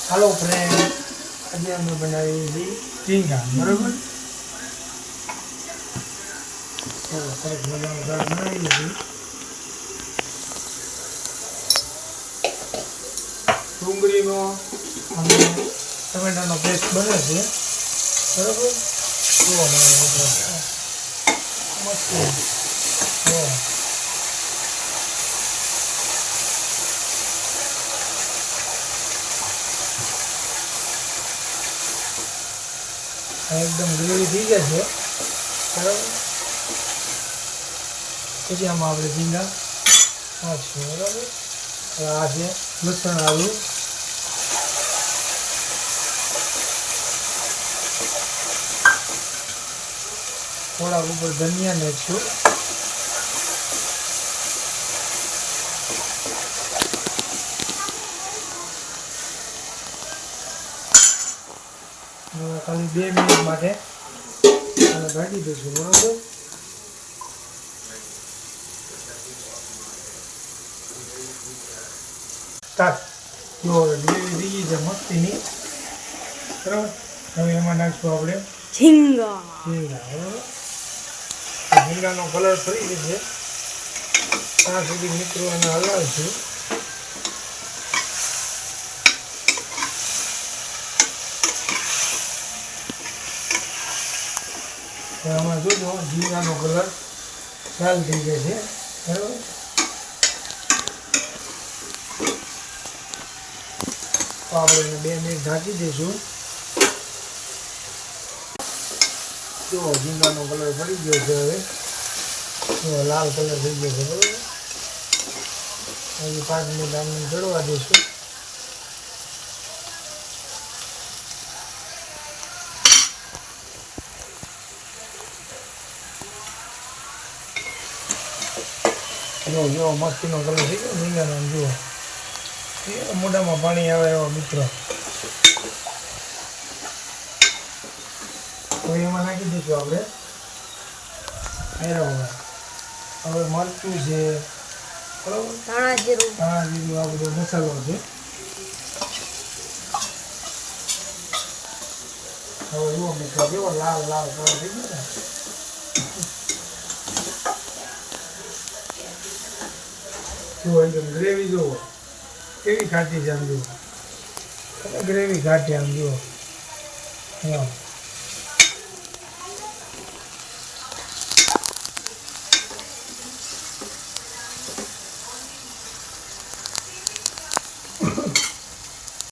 હાલો friend, આજે અમે બનાવી હતી ઝીંગા, બરાબર. તો સરસ મજાનું શાક બનાવી દીધું. ડુંગળીનો અને ટમેટાનો પેસ્ટ બને છે, બરાબર. જોવા મળે મસ્ત એકદમ ગ્રેવી થઈ જાય છે, બરાબર. પછી આમાં આપણે ઝીંગા નાખીશું, બરાબર. આ છે લસણ આદુ, થોડાક ઉપર ધનિયા નાખીશું, ખાલી 2 મિનિટ માટે કાઢી દઈશું, બરાબર. સ્ટાર્ટ. જો ગ્રેવી થઈ ગઈ છે મસ્તીની, બરાબર. હવે એમાં નાખશું આપણે ઝીંગા, બરાબર. ઝીંગાનો કલર ફરી જશે ત્યાં સુધી મિત્રો એને હલાવીશું. આમાં જોજો ઝીંગાનો કલર લાલ થઈ જાય છે, બરાબર. તો આપણે 2 મિનિટ ઢાંકી દઈશું. જો ઝીંગાનો કલર પડી ગયો છે, હવે લાલ કલર થઈ ગયો છે, બરાબર. હજી 5 મિનિટ આમને ચડવા દઈશું. જો મસ્તીનો કલર થઈ ગયો ઝીંગાનો, જુઓ મોઢામાં પાણી આવે એવો મિત્રો. તો એમાં નાખી દઈશું આપણે હવે મરચું છે, બરાબર. ધાણા જીરું, આ બધો મસાલો છે. હવે જુઓ મિત્રો કેવો લાલ લાલ કલર થઈ ગયો ને. જુઓ એકદમ ગ્રેવી જુઓ કેવી ઘાટી છે, આમ જુઓ ગ્રેવી ઘાટી, આમ જુઓ. હા.